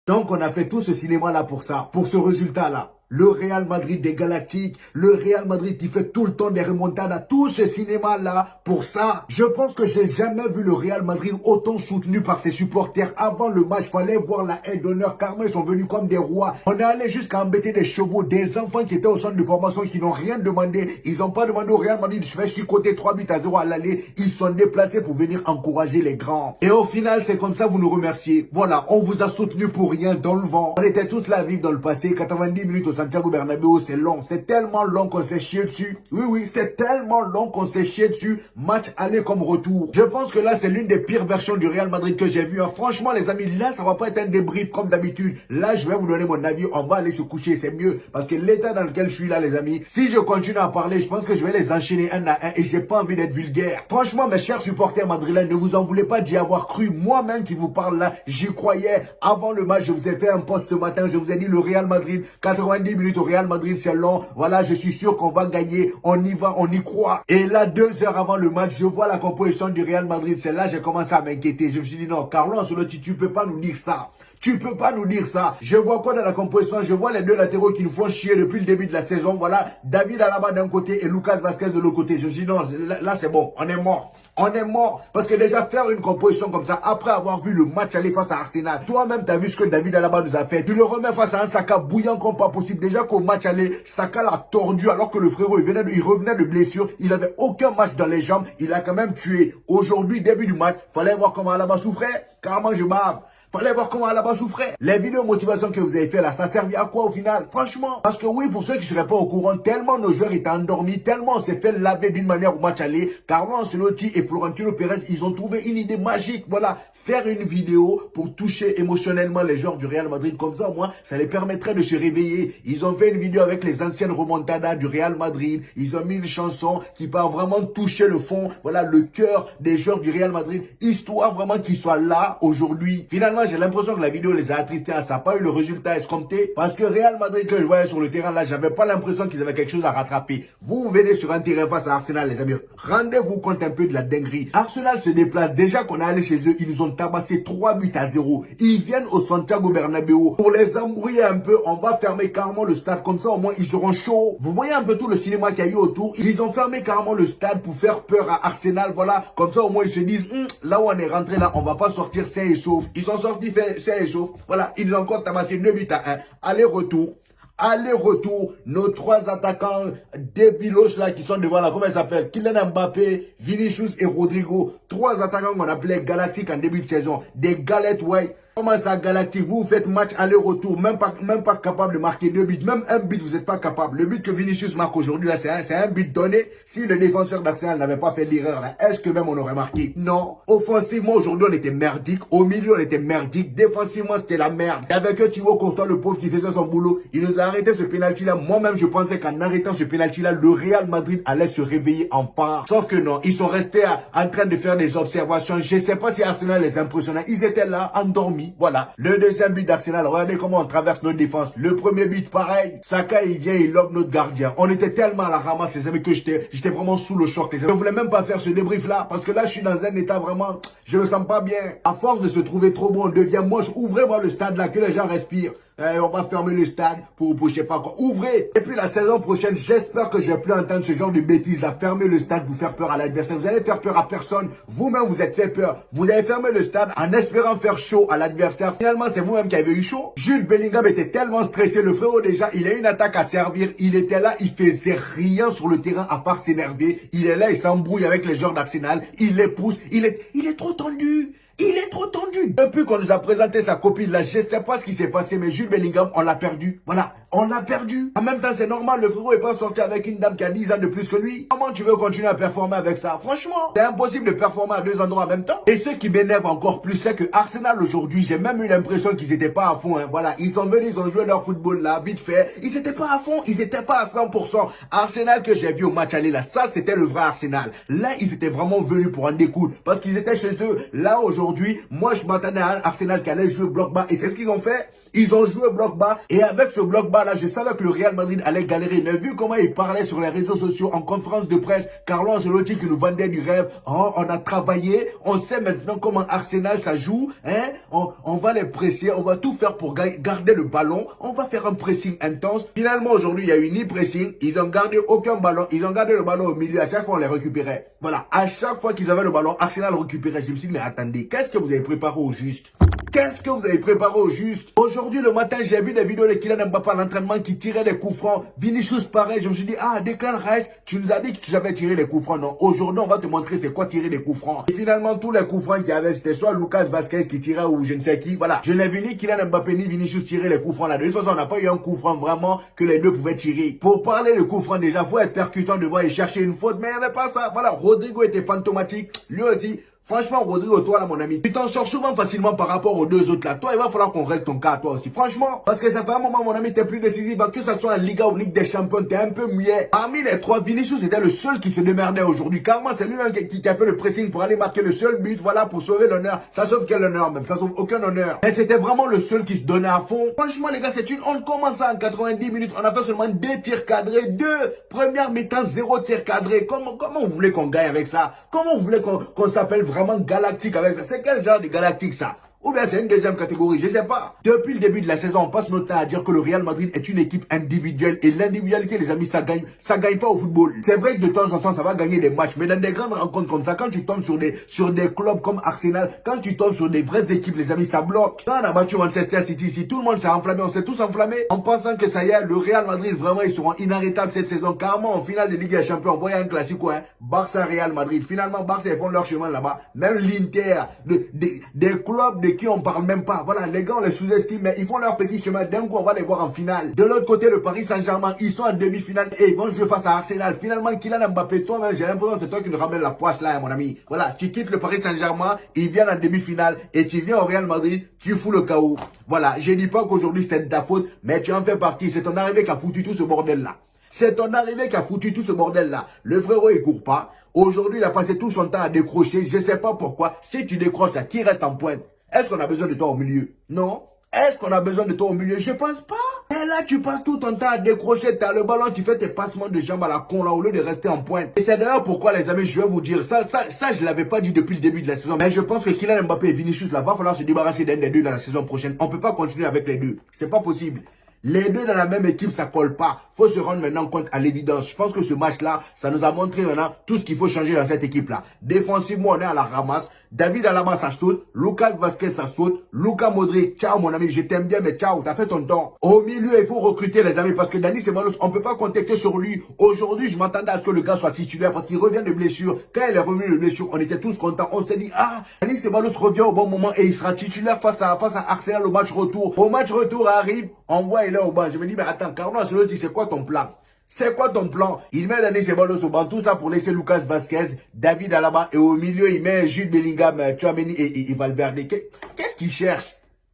Donc on a fait tout ce cinéma-là pour ça, pour ce résultat-là. Le Real Madrid des Galactiques, le Real Madrid qui fait tout le temps des remontades à tout ce cinéma-là pour ça. Je pense que j'ai jamais vu le Real Madrid autant soutenu par ses supporters. Avant le match, fallait voir la haie d'honneur. Carrément, ils sont venus comme des rois. On est allé jusqu'à embêter des chevaux, des enfants qui étaient au centre de formation qui n'ont rien demandé. Ils n'ont pas demandé au Real Madrid de se faire chicoter 3-0 à l'aller. Ils sont déplacés pour venir encourager les grands. Et au final, c'est comme ça vous nous remerciez. Voilà, on vous a soutenu pour rien dans le vent. On était tous là à vivre dans le passé. 90 minutes au Santiago Bernabéu, c'est long. C'est tellement long qu'on s'est chié dessus. Oui, c'est tellement long qu'on s'est chié dessus. Match aller comme retour. Je pense que là, c'est l'une des pires versions du Real Madrid que j'ai vu. Hein. Franchement, les amis, là, ça va pas être un débrief comme d'habitude. Là, je vais vous donner mon avis. On va aller se coucher, c'est mieux. Parce que l'état dans lequel je suis là, les amis, si je continue à parler, je pense que je vais les enchaîner un à un et j'ai pas envie d'être vulgaire. Franchement, mes chers supporters madrilènes, ne vous en voulez pas d'y avoir cru. Moi-même qui vous parle là, j'y croyais. Avant le match, je vous ai fait un post ce matin. Je vous ai dit le Real Madrid, 90 minutes au Real Madrid, c'est long. Voilà, je suis sûr qu'on va gagner. On y va, on y croit. Et là, 2 heures avant le match, je vois la composition du Real Madrid. C'est là que j'ai commencé à m'inquiéter. Je me suis dit non, Carlo Ancelotti, tu peux pas nous dire ça. Tu peux pas nous dire ça. Je vois quoi dans la composition? Je vois les deux latéraux qui nous font chier depuis le début de la saison. Voilà, David Alaba d'un côté et Lucas Vazquez de l'autre côté. Je me suis dit non, là c'est bon, on est mort. On est mort. Parce que déjà faire une composition comme ça, après avoir vu le match aller face à Arsenal, toi-même t'as vu ce que David Alaba nous a fait. Tu le remets face à un Saka bouillant comme pas possible. Déjà qu'au match aller, Saka l'a tordu alors que le frérot, il revenait de blessure. Il avait aucun match dans les jambes. Il a quand même tué. Aujourd'hui, début du match, fallait voir comment Alaba souffrait. Carrément, je bave. Fallait voir comment Alaba souffrait. Les vidéos motivation que vous avez fait là, ça servait à quoi au final? Franchement. Parce que oui, pour ceux qui ne seraient pas au courant, tellement nos joueurs étaient endormis, tellement on s'est fait laver d'une manière au match aller. Carlo Ancelotti et Florentino Pérez, ils ont trouvé une idée magique. Voilà, faire une vidéo pour toucher émotionnellement les joueurs du Real Madrid. Comme ça, au moins, ça les permettrait de se réveiller. Ils ont fait une vidéo avec les anciennes remontadas du Real Madrid. Ils ont mis une chanson qui part vraiment toucher le fond, voilà, le cœur des joueurs du Real Madrid. Histoire vraiment qu'ils soient là aujourd'hui. Finalement, j'ai l'impression que la vidéo les a attristés. Ça n'a pas eu le résultat escompté. Parce que Real Madrid, que je voyais sur le terrain, là, j'avais pas l'impression qu'ils avaient quelque chose à rattraper. Vous venez sur un terrain face à Arsenal, les amis. Rendez-vous compte un peu de la dinguerie. Arsenal se déplace. Déjà qu'on est allé chez eux, ils nous ont tabassé 3-0. Ils viennent au Santiago Bernabéu. Pour les embrouiller un peu, on va fermer carrément le stade. Comme ça, au moins, ils seront chauds. Vous voyez un peu tout le cinéma qu'il y a eu autour. Ils ont fermé carrément le stade pour faire peur à Arsenal. Voilà. Comme ça, au moins, ils se disent, là où on est rentré, là, on va pas sortir sain et sauf. Ils sont sortis sain et sauf. Voilà. Ils ont encore tabassé 2-1. Aller-retour. Aller-retour, nos 3 attaquants débilos là qui sont devant là, comment ils s'appellent? Kylian Mbappé, Vinicius et Rodrigo. 3 attaquants qu'on appelait Galactiques en début de saison. Des galettes, ouais. Comment ça, Galactique? Vous faites match aller-retour, même pas capable de marquer 2 buts. Même un but, vous n'êtes pas capable. Le but que Vinicius marque aujourd'hui, là, c'est un but donné. Si le défenseur d'Arsenal n'avait pas fait l'erreur, là, est-ce que même on aurait marqué? Non. Offensivement, aujourd'hui, on était merdique. Au milieu, on était merdique. Défensivement, c'était la merde. Et avec eux, Thibaut Courtois, le pauvre qui faisait son boulot, il nous a arrêté ce pénalty-là. Moi-même, je pensais qu'en arrêtant ce pénalty-là, le Real Madrid allait se réveiller enfin. Sauf que non, ils sont restés en train de faire des observations. Je sais pas si Arsenal les impressionnait. Ils étaient là, endormis. Voilà. Le deuxième but d'Arsenal, regardez comment on traverse notre défense. Le premier but, pareil. Saka, il vient, il lobe notre gardien. On était tellement à la ramasse, les amis, que j'étais vraiment sous le choc, les amis. Je voulais même pas faire ce débrief-là, parce que là, je suis dans un état vraiment, je me sens pas bien. À force de se trouver trop bon, on devient moche. Ouvrez-moi le stade là, que les gens respirent. On va fermer le stade pour je sais pas quoi. Ouvrez. Et puis la saison prochaine, j'espère que je vais plus entendre ce genre de bêtises là. Fermer le stade pour faire peur à l'adversaire. Vous allez faire peur à personne. Vous-même, vous êtes fait peur. Vous avez fermé le stade en espérant faire chaud à l'adversaire. Finalement, c'est vous-même qui avez eu chaud. Jude Bellingham était tellement stressé. Le frérot déjà, il a une attaque à servir. Il était là, il faisait rien sur le terrain à part s'énerver. Il est là, il s'embrouille avec les joueurs d'Arsenal. Il les pousse. Il est trop tendu. Il est trop tendu. Depuis qu'on nous a présenté sa copine là, je sais pas ce qui s'est passé, mais Jude Bellingham, on l'a perdu. Voilà, on l'a perdu. En même temps, c'est normal, le frérot est pas sorti avec une dame qui a 10 ans de plus que lui. Comment tu veux continuer à performer avec ça? Franchement, c'est impossible de performer à 2 endroits en même temps. Et ce qui m'énerve encore plus, c'est que Arsenal aujourd'hui, j'ai même eu l'impression qu'ils étaient pas à fond. Hein. Voilà, ils sont venus, ils ont joué leur football là, vite fait. Ils étaient pas à fond, ils étaient pas à 100%. Arsenal que j'ai vu au match aller là, ça c'était le vrai Arsenal. Là, ils étaient vraiment venus pour en découdre. Parce qu'ils étaient chez eux. Là, aujourd'hui, moi je m'attendais à un Arsenal qui allait jouer bloc bas. Et c'est ce qu'ils ont fait. Ils ont joué bloc bas. Et avec ce bloc bas, bas là, je savais que le Real Madrid allait galérer. Mais vu comment il parlait sur les réseaux sociaux, en conférence de presse, Carlo Ancelotti qui nous vendait du rêve. Oh, on a travaillé, on sait maintenant comment Arsenal ça joue. Hein? On va les presser, on va tout faire pour garder le ballon. On va faire un pressing intense. Finalement, aujourd'hui, il y a eu ni pressing. Ils ont gardé aucun ballon. Ils ont gardé le ballon au milieu. À chaque fois, on les récupérait. Voilà. À chaque fois qu'ils avaient le ballon, Arsenal récupérait. Je me suis dit, mais attendez, qu'est-ce que vous avez préparé au juste? Qu'est-ce que vous avez préparé au juste? Aujourd'hui, le matin, j'ai vu des vidéos de Kylian Mbappé à l'entraînement qui tirait des coups francs. Vinicius, pareil. Je me suis dit, ah, Declan Rice, tu nous as dit que tu savais tirer des coups francs. Non, aujourd'hui, on va te montrer c'est quoi tirer des coups francs. Et finalement, tous les coups francs qu'il y avait, c'était soit Lucas Vasquez qui tirait ou je ne sais qui. Voilà. Je n'ai vu ni Kylian Mbappé ni Vinicius tirer les coups francs là. De toute façon, on n'a pas eu un coup franc vraiment que les deux pouvaient tirer. Pour parler de coups francs, déjà, faut être percutant devant et chercher une faute. Mais il n'y avait pas ça. Voilà. Rodrigo était fantomatique. Lui aussi. Franchement, Rodrigo, toi là, mon ami, tu t'en sors souvent facilement par rapport aux deux autres là. Toi, il va falloir qu'on règle ton cas, toi aussi. Franchement, parce que ça fait un moment, mon ami, t'es plus décisif. Que ça soit en Liga ou Ligue des Champions, t'es un peu muet. Parmi les trois, Vinicius était le seul qui se démerdait aujourd'hui. Carrément, c'est lui hein, qui a fait le pressing pour aller marquer le seul but, voilà, pour sauver l'honneur. Ça sauve quel honneur, même. Ça sauve aucun honneur. Mais c'était vraiment le seul qui se donnait à fond. Franchement, les gars, c'est une honte. Comment ça, en 90 minutes, on a fait seulement 2 tirs cadrés, 2 premières mi-temps, 0 tirs cadrés. Comment vous voulez qu'on gagne avec ça? Comment vous voulez qu'on s'appelle vraiment galactique? C'est quel genre de galactique ça? Ou bien c'est une deuxième catégorie, je sais pas. Depuis le début de la saison, on passe notre temps à dire que le Real Madrid est une équipe individuelle. Et l'individualité, les amis, ça gagne pas au football. C'est vrai que de temps en temps, ça va gagner des matchs. Mais dans des grandes rencontres comme ça, quand tu tombes sur des clubs comme Arsenal, quand tu tombes sur des vraies équipes, les amis, ça bloque. Quand on a battu Manchester City, si tout le monde s'est enflammé, on s'est tous enflammés, en pensant que ça y est, le Real Madrid, vraiment, ils seront inarrêtables cette saison. Carrément, en finale de Ligue des Champions, on voyait un classico, hein. Barça-Real Madrid. Finalement, Barça, ils font leur chemin là-bas. Même l'Inter, des clubs de qui on parle même pas. Voilà, les gars, on les sous-estime, mais ils font leur petit chemin. D'un coup, on va les voir en finale. De l'autre côté, le Paris Saint-Germain, ils sont en demi-finale et ils vont jouer face à Arsenal. Finalement, Kylian Mbappé, toi-même, j'ai l'impression que c'est toi qui nous ramène la poisse là, hein, mon ami. Voilà, tu quittes le Paris Saint-Germain, ils viennent en demi-finale et tu viens au Real Madrid, tu fous le chaos. Voilà, je dis pas qu'aujourd'hui c'était de ta faute, mais tu en fais partie. C'est ton arrivée qui a foutu tout ce bordel là. C'est ton arrivée qui a foutu tout ce bordel là. Le frérot, il court pas. Aujourd'hui, il a passé tout son temps à décrocher. Je sais pas pourquoi. Si tu décroches là, qui reste en pointe? Est-ce qu'on a besoin de toi au milieu? Non. Est-ce qu'on a besoin de toi au milieu? Je pense pas. Et là, tu passes tout ton temps à décrocher, t'as le ballon, tu fais tes passements de jambes à la con là, au lieu de rester en pointe. Et c'est d'ailleurs pourquoi, les amis, je vais vous dire, ça, je l'avais pas dit depuis le début de la saison. Mais je pense que Kylian Mbappé et Vinicius, là, va falloir se débarrasser d'un des deux dans la saison prochaine. On peut pas continuer avec les deux. C'est pas possible. Les deux dans la même équipe, ça colle pas. Faut se rendre maintenant compte à l'évidence. Je pense que ce match-là, ça nous a montré maintenant tout ce qu'il faut changer dans cette équipe-là. Défensivement, on est à la ramasse. David Alaba, ça saute. Lucas Vasquez, ça saute. Luka Modric, ciao mon ami, je t'aime bien, mais ciao, t'as fait ton temps. Au milieu, il faut recruter les amis parce que Dani Ceballos, on peut pas compter que sur lui. Aujourd'hui, je m'attendais à ce que le gars soit titulaire parce qu'il revient de blessure. Quand il est revenu de blessure, on était tous contents. On s'est dit, ah, Dani Ceballos revient au bon moment et il sera titulaire face à Arsenal au match retour. Au match retour arrive, on voit il est au banc. Je me dis, mais attends, Carlo Ancelotti, c'est quoi ton plan? C'est quoi ton plan? Il met Dani Ceballos au banc, tout ça pour laisser Lucas Vasquez, David Alaba, et au milieu, il met Jude Bellingham, Tchouaméni et Valverde. Qu'est-ce qu'il cherche?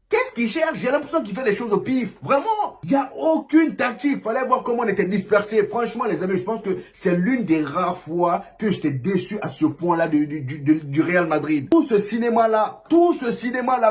Qu'est-ce qu'il cherche? J'ai l'impression qu'il fait les choses au pif. Vraiment. Il n'y a aucune tactique. Fallait voir comment on était dispersés. Franchement, les amis, je pense que c'est l'une des rares fois que j'étais déçu à ce point-là du Real Madrid. Tout ce cinéma-là,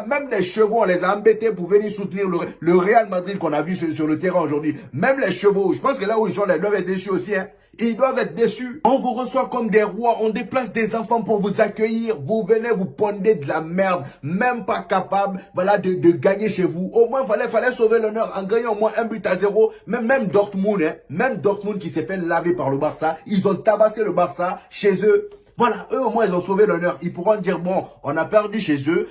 même les chevaux, on les a embêtés pour venir soutenir le Real Madrid qu'on a vu sur le terrain aujourd'hui. Même les chevaux, je pense que là où ils sont, ils doivent être déçus aussi, hein. Ils doivent être déçus. On vous reçoit comme des rois. On déplace des enfants pour vous accueillir. Vous venez vous pondez de la merde. Même pas capable, voilà, de gagner chez vous. Au moins, fallait sauver l'honneur en gagnant au moins 1-0. Même Dortmund, hein. Même Dortmund qui s'est fait laver par le Barça. Ils ont tabassé le Barça chez eux. Voilà, eux au moins ils ont sauvé l'honneur. Ils pourront dire bon, on a perdu chez eux,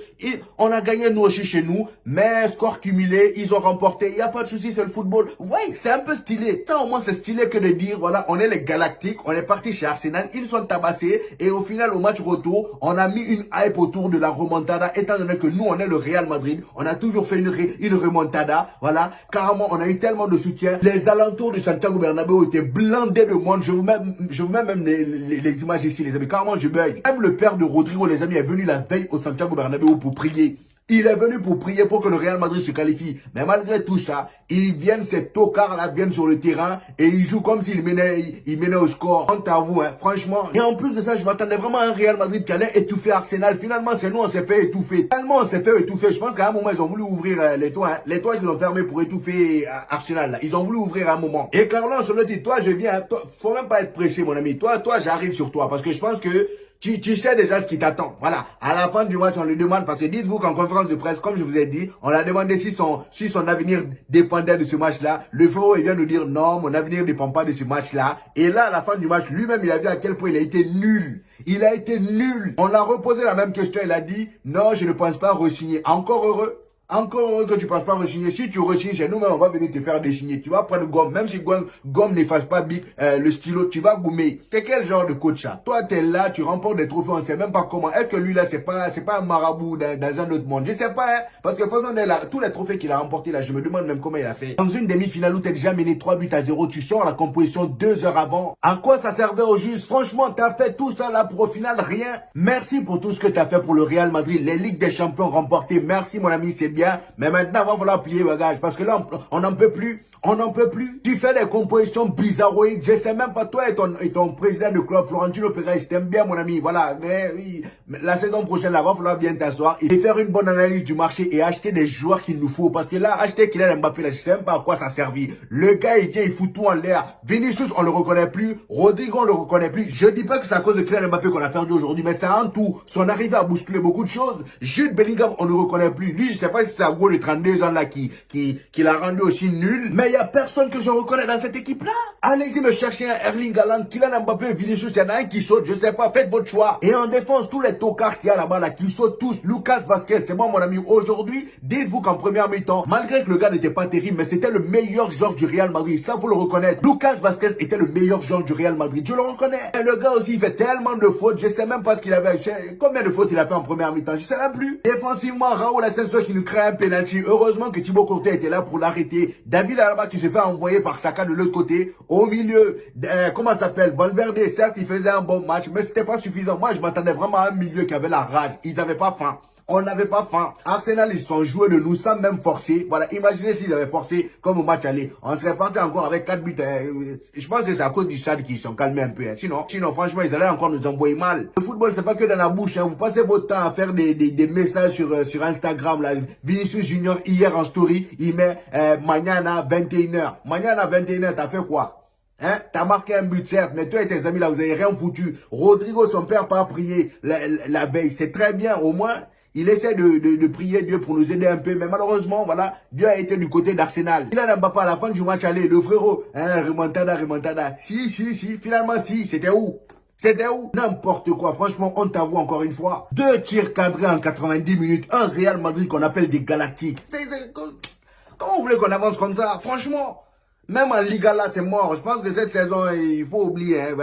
on a gagné nous aussi chez nous, mais score cumulé, ils ont remporté, il n'y a pas de souci, c'est le football. Ouais, c'est un peu stylé. Ça au moins c'est stylé que de dire voilà, on est les Galactiques, on est parti chez Arsenal, ils sont tabassés et au final au match retour, on a mis une hype autour de la remontada étant donné que nous on est le Real Madrid, on a toujours fait une remontada, voilà, carrément on a eu tellement de soutien. Les alentours de Santiago Bernabéu étaient blindés de monde. Je vous mets même les images ici les amis. Carrément, je bug. Même le père de Rodrigo, les amis, est venu la veille au Santiago Bernabéu pour prier. Il est venu pour prier pour que le Real Madrid se qualifie. Mais malgré tout ça, ils viennent, ces tocards-là viennent sur le terrain et ils jouent comme s'ils menaient au score. Honte à vous, hein, franchement. Et en plus de ça, je m'attendais vraiment à un Real Madrid qui allait étouffer Arsenal. Finalement, c'est nous, on s'est fait étouffer. Tellement on s'est fait étouffer. Je pense qu'à un moment, ils ont voulu ouvrir les toits. Hein. Les toits, ils l'ont fermé pour étouffer Arsenal. Là. Ils ont voulu ouvrir à un moment. Et Carlo Ancelotti, toi, je viens. Toi, faut même pas être pressé, mon ami. Toi, j'arrive sur toi. Parce que je pense que tu sais déjà ce qui t'attend. Voilà. À la fin du match, on lui demande, parce que dites-vous qu'en conférence de presse, comme je vous ai dit, on a demandé si son avenir dépendait de ce match-là. Le frérot, il vient nous dire, non, mon avenir ne dépend pas de ce match-là. Et là, à la fin du match, lui-même, il a vu à quel point il a été nul. Il a été nul. On l'a reposé la même question. Il a dit, non, je ne pense pas re-signer. Encore heureux. Encore heureux que tu ne passes pas re-signer. Si tu re-signes chez nous-mêmes, on va venir te faire désigner. Tu vas prendre gomme. Même si gomme n'efface pas big, le stylo, tu vas gommer. T'es quel genre de coach ça? Toi, t'es là, tu remportes des trophées, on ne sait même pas comment. Est-ce que lui là, c'est pas un marabout dans un autre monde? Je sais pas, hein. Parce que façon là, tous les trophées qu'il a remportés là, je me demande même comment il a fait. Dans une demi-finale où t'es déjà mené 3-0, tu sors la composition 2 heures avant. À quoi ça servait au juste? Franchement, t'as fait tout ça là pour au final rien. Merci pour tout ce que t'as fait pour le Real Madrid. Les Ligues des Champions remportées. Merci mon ami, c'est bien. Mais maintenant, il va falloir plier bagage. Parce que là, on n'en peut plus. On n'en peut plus. Tu fais des compositions bizarroïdes. Je sais même pas, toi et ton président de club, Florentino Pérez, je t'aime bien, mon ami. Voilà. Mais la saison prochaine, là, il va falloir bien t'asseoir et faire une bonne analyse du marché et acheter des joueurs qu'il nous faut. Parce que là, acheter Kylian Mbappé, là, je sais même pas à quoi ça servit. Le gars, il vient, il fout tout en l'air. Vinicius, on le reconnaît plus. Rodrigo, on le reconnaît plus. Je dis pas que c'est à cause de Kylian Mbappé qu'on a perdu aujourd'hui, mais c'est en tout. Son arrivée a bousculé beaucoup de choses. Jude Bellingham, on le reconnaît plus. Lui, je sais pas si c'est à gros de 32 ans là qui l'a rendu aussi nul. Mais il y a personne que je reconnais dans cette équipe-là. Allez-y me chercher un Erling Haaland, Kylian Mbappé, Vinicius, il y en a un qui saute, je sais pas, faites votre choix. Et en défense, tous les tocards qu'il y a là-bas, là, qui sautent tous. Lucas Vazquez, c'est moi mon ami. Aujourd'hui, dites-vous qu'en première mi-temps, malgré que le gars n'était pas terrible, mais c'était le meilleur joueur du Real Madrid. Ça, faut le reconnaître. Lucas Vazquez était le meilleur joueur du Real Madrid. Je le reconnais. Et le gars aussi, il fait tellement de fautes, je sais même pas ce qu'il avait. Combien de fautes il a fait en première mi-temps, je sais même plus. Défensivement, Raoul Asensio qui nous crée un penalty. Heureusement que Thibaut Courtois était là pour l'arrêter. David Alaba qui se fait envoyer par Saka de l'autre côté. Au milieu, comment ça s'appelle, Valverde, certes, il faisait un bon match, mais c'était pas suffisant. Moi, je m'attendais vraiment à un milieu qui avait la rage. Ils avaient pas faim. On n'avait pas faim. Arsenal, ils sont joués de nous sans même forcer. Voilà, imaginez s'ils avaient forcé comme au match aller. On serait parti encore avec 4 buts. Je pense que c'est à cause du stade qu'ils sont calmés un peu. Hein. Sinon, franchement, ils allaient encore nous envoyer mal. Le football, c'est pas que dans la bouche. Hein. Vous passez votre temps à faire des messages sur Instagram. Là. Vinicius Junior, hier en story, il met Mañana 21h. Mañana 21h, t'as fait quoi? Hein? T'as marqué un but, certes, mais toi et tes amis, là, vous avez rien foutu. Rodrigo, son père, pas prié la veille. C'est très bien, au moins. Il essaie de prier Dieu pour nous aider un peu, mais malheureusement, voilà, Dieu a été du côté d'Arsenal. Il n'a pas à la fin du match aller, le frérot, hein, remontada. Si, finalement si, c'était où? C'était où? N'importe quoi, franchement, on t'avoue encore une fois. 2 tirs cadrés en 90 minutes, un Real Madrid qu'on appelle des Galactiques. Comment vous voulez qu'on avance comme ça? Franchement, même en Liga là, c'est mort. Je pense que cette saison, il faut oublier, hein,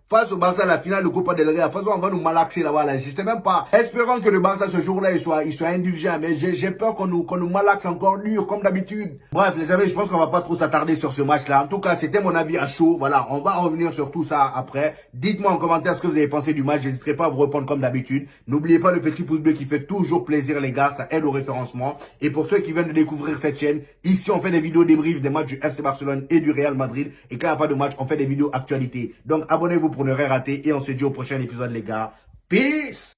face au Barça, la finale de Copa del Rey, de toute façon, on va nous malaxer là-bas, là. Je sais même pas. Espérons que le Barça, ce jour-là, il soit indulgent. Mais j'ai peur qu'on nous malaxe encore dur, comme d'habitude. Bref, les amis, je pense qu'on va pas trop s'attarder sur ce match-là. En tout cas, c'était mon avis à chaud. Voilà, on va revenir sur tout ça après. Dites-moi en commentaire ce que vous avez pensé du match. J'hésiterai pas à vous répondre comme d'habitude. N'oubliez pas le petit pouce bleu qui fait toujours plaisir, les gars. Ça aide au référencement. Et pour ceux qui viennent de découvrir cette chaîne, ici, on fait des vidéos débriefs des matchs du FC Barcelone et du Real Madrid. Et quand il n'y a pas de match, on fait des vidéos actualité. Donc, abonnez-vous pour ne rien rater et on se dit au prochain épisode les gars. Peace!